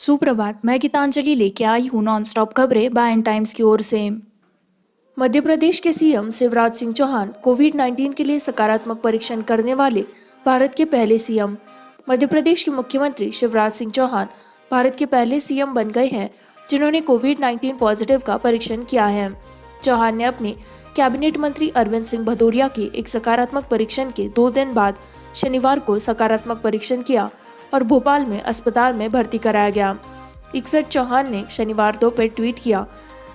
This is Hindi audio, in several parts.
सुप्रभात। मैं गीतांजलि लेके आई हूँ नॉन स्टॉप खबरें बाय एंड टाइम्स की ओर से। मध्य प्रदेश के सीएम शिवराज सिंह चौहान कोविड-19 के लिए सकारात्मक परीक्षण करने वाले भारत के पहले सीएम। मध्य प्रदेश के मुख्यमंत्री शिवराज सिंह चौहान भारत के पहले सीएम बन गए हैं जिन्होंने कोविड-19 पॉजिटिव का परीक्षण किया है। चौहान ने अपने कैबिनेट मंत्री अरविंद सिंह भदौरिया के एक सकारात्मक परीक्षण के 2 दिन बाद शनिवार को सकारात्मक परीक्षण किया और भोपाल में अस्पताल में भर्ती कराया गया। 61 चौहान ने शनिवार दोपहर ट्वीट किया,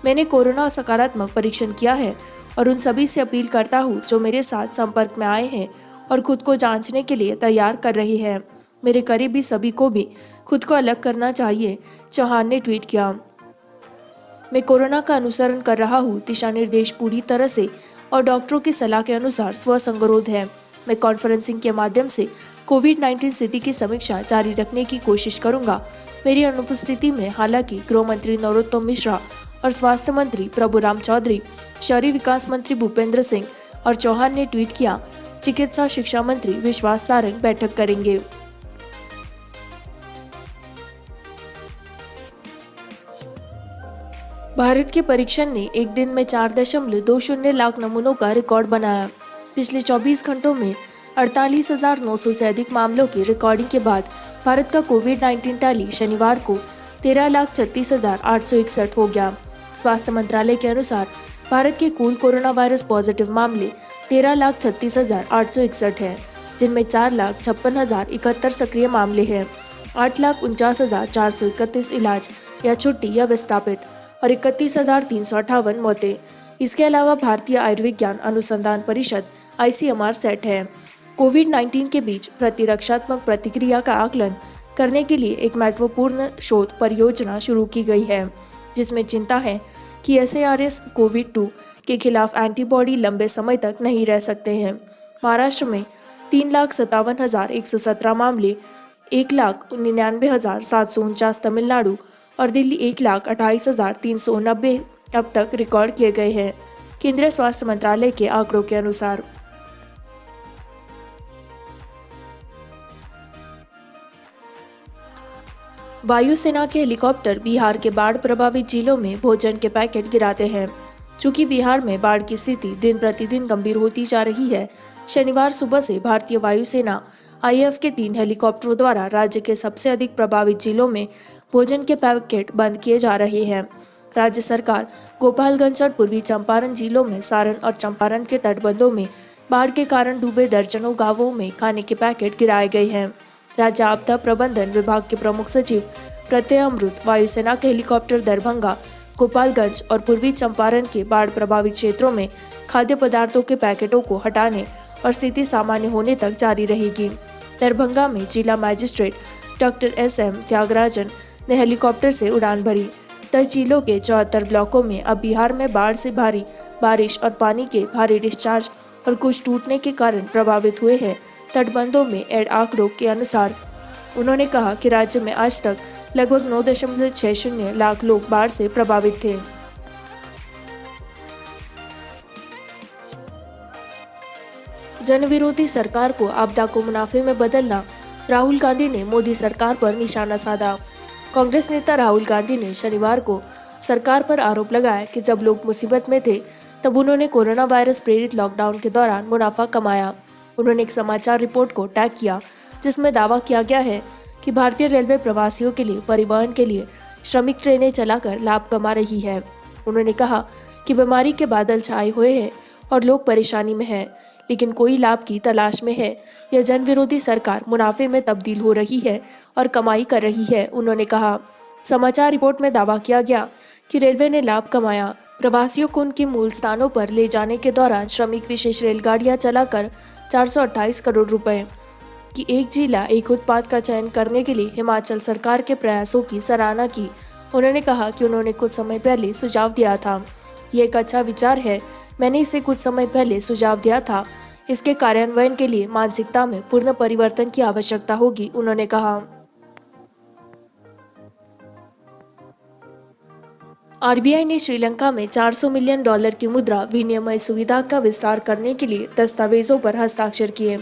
मैंने कोरोना सकारात्मक परीक्षण किया है और उन सभी से अपील करता हूँ जो मेरे साथ संपर्क में आए हैं और खुद को जांचने के लिए तैयार कर रहे हैं। मेरे करीबी सभी को भी खुद को अलग करना चाहिए, चौहान ने ट्वीट किया। मैं कोरोना का अनुसरण कर रहा हूँ, दिशा निर्देश पूरी तरह से और डॉक्टरों की सलाह के अनुसार स्वसंगरोध है। मैं कॉन्फ्रेंसिंग के माध्यम से कोविड-19 स्थिति की समीक्षा जारी रखने की कोशिश करूंगा। मेरी अनुपस्थिति में हालांकि गृह मंत्री नरोत्तम मिश्रा और स्वास्थ्य मंत्री प्रभुराम चौधरी, शहरी विकास मंत्री भूपेंद्र सिंह और चौहान ने ट्वीट किया, चिकित्सा शिक्षा मंत्री विश्वास सारंग बैठक करेंगे। भारत के परीक्षण ने एक दिन में 4.20 लाख नमूनों का रिकॉर्ड बनाया। पिछले 24 घंटों में 48,900 से अधिक मामलों की रिकॉर्डिंग के बाद भारत का कोविड-19 टैली शनिवार को 13,36,861 हो गया। स्वास्थ्य मंत्रालय के अनुसार भारत के कुल कोरोना वायरस पॉजिटिव मामले 13,36,861 हैं, जिनमें 4,56,071 सक्रिय मामले हैं, 8,49,431 इलाज या छुट्टी या विस्थापित और 31,358 मौतें। इसके अलावा भारतीय आयुर्विज्ञान अनुसंधान परिषद ICMR सेट है। कोविड-19 के बीच प्रतिरक्षात्मक प्रतिक्रिया का आकलन करने के लिए एक महत्वपूर्ण शोध परियोजना शुरू की गई है, जिसमें चिंता है कि SARS कोविड-2 के खिलाफ एंटीबॉडी लंबे समय तक नहीं रह सकते हैं। महाराष्ट्र में 3,57,117 मामले, 1,99,749 तमिलनाडु और दिल्ली 1,28,390 अब तक रिकॉर्ड किए गए हैं, केंद्रीय स्वास्थ्य मंत्रालय के आंकड़ों के अनुसार। वायुसेना के हेलीकॉप्टर बिहार के बाढ़ प्रभावित जिलों में भोजन के पैकेट गिराते हैं। चूंकि बिहार में बाढ़ की स्थिति दिन प्रतिदिन गंभीर होती जा रही है, शनिवार सुबह से भारतीय वायुसेना IAF के 3 हेलीकॉप्टरों द्वारा राज्य के सबसे अधिक प्रभावित जिलों में भोजन के पैकेट बंद किए जा रहे हैं। राज्य सरकार गोपालगंज और पूर्वी चंपारण जिलों में सारण और चंपारण के तटबंधों में बाढ़ के कारण डूबे दर्जनों गांवों में खाने के पैकेट गिराए गए हैं। राज्य आपदा प्रबंधन विभाग के प्रमुख सचिव प्रत्यय अमृत वायुसेना के हेलीकॉप्टर दरभंगा, गोपालगंज और पूर्वी चंपारण के बाढ़ प्रभावित क्षेत्रों में खाद्य पदार्थों के पैकेटों को हटाने और स्थिति सामान्य होने तक जारी रहेगी। दरभंगा में जिला मजिस्ट्रेट डॉक्टर SM त्यागराजन ने हेलीकॉप्टर से उड़ान भरी। 10 जिलों के 74 ब्लॉकों में अब बिहार में बाढ़ से भारी बारिश और पानी के भारी डिस्चार्ज और कुछ टूटने के कारण प्रभावित हुए हैं। तटबंधों में एड आंकड़ों के अनुसार उन्होंने कहा कि राज्य में आज तक लगभग 9.60 लाख लोग बाढ़ से प्रभावित थे। जनविरोधी सरकार को आपदा को मुनाफे में बदलना, राहुल गांधी ने मोदी सरकार पर निशाना साधा। कांग्रेस नेता राहुल गांधी ने शनिवार को सरकार पर आरोप लगाया कि जब लोग मुसीबत में थे तब उन्होंने कोरोना वायरस प्रेरित लॉकडाउन के दौरान मुनाफा कमाया। उन्होंने एक समाचार रिपोर्ट को टैग किया जिसमें दावा किया गया है कि भारतीय रेलवे प्रवासियों के लिए परिवहन के लिए श्रमिक ट्रेनें चलाकर लाभ कमा रही है। उन्होंने कहा कि बीमारी के बादल छाए हुए हैं और लोग परेशानी में हैं, लेकिन कोई लाभ की तलाश में है। यह जनविरोधी सरकार मुनाफे में तब्दील हो रही है और कमाई कर रही है, उन्होंने कहा। समाचार रिपोर्ट में दावा किया गया कि रेलवे ने लाभ कमाया। प्रवासियों को उनके मूल स्थानों पर ले जाने के दौरान श्रमिक विशेष रेलगाड़ियां चलाकर 428 करोड़ रुपए की एक जिला एक उत्पाद का चयन करने के लिए हिमाचल सरकार के प्रयासों की सराहना की। उन्होंने कहा कि उन्होंने कुछ समय पहले सुझाव दिया था, ये एक अच्छा विचार है, मैंने इसे कुछ समय पहले सुझाव दिया था। इसके कार्यान्वयन के लिए मानसिकता में पूर्ण परिवर्तन की आवश्यकता होगी, उन्होंने कहा। RBI ने श्रीलंका में $400 मिलियन की मुद्रा विनिमय सुविधा का विस्तार करने के लिए दस्तावेजों पर हस्ताक्षर किए।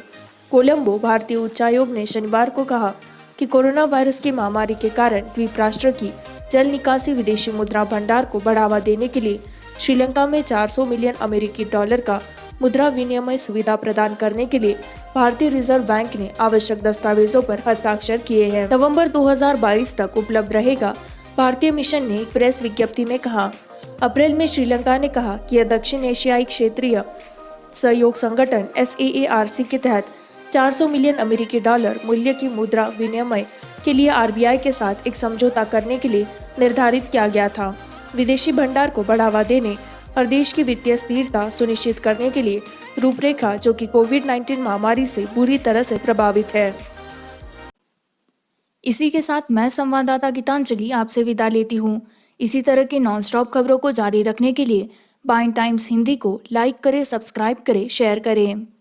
कोलंबो भारतीय उच्चायोग ने शनिवार को कहा, कि कोरोना वायरस की महामारी के कारण द्वीप राष्ट्र की जल निकासी विदेशी मुद्रा भंडार को बढ़ावा देने के लिए श्रीलंका में 400 मिलियन अमेरिकी डॉलर का मुद्रा विनिमय सुविधा प्रदान करने के लिए भारतीय रिजर्व बैंक ने आवश्यक दस्तावेजों पर हस्ताक्षर किए हैं। नवंबर 2022 तक उपलब्ध रहेगा। भारतीय मिशन ने एक प्रेस विज्ञप्ति में कहा। अप्रैल में श्रीलंका ने कहा कि यह दक्षिण एशियाई क्षेत्रीय सहयोग संगठन SAARC के तहत 400 मिलियन अमेरिकी डॉलर मूल्य की मुद्रा विनिमय के लिए RBI के साथ एक समझौता करने के लिए निर्धारित किया गया था। विदेशी भंडार को बढ़ावा देने और देश की वित्तीय स्थिरता सुनिश्चित करने के लिए रूपरेखा जो कि कोविड-19 महामारी से बुरी तरह से प्रभावित है। इसी के साथ मैं संवाददाता गीतांजलि आपसे विदा लेती हूँ। इसी तरह की नॉनस्टॉप खबरों को जारी रखने के लिए बाइन टाइम्स हिंदी को लाइक करें, सब्सक्राइब करें, शेयर करें।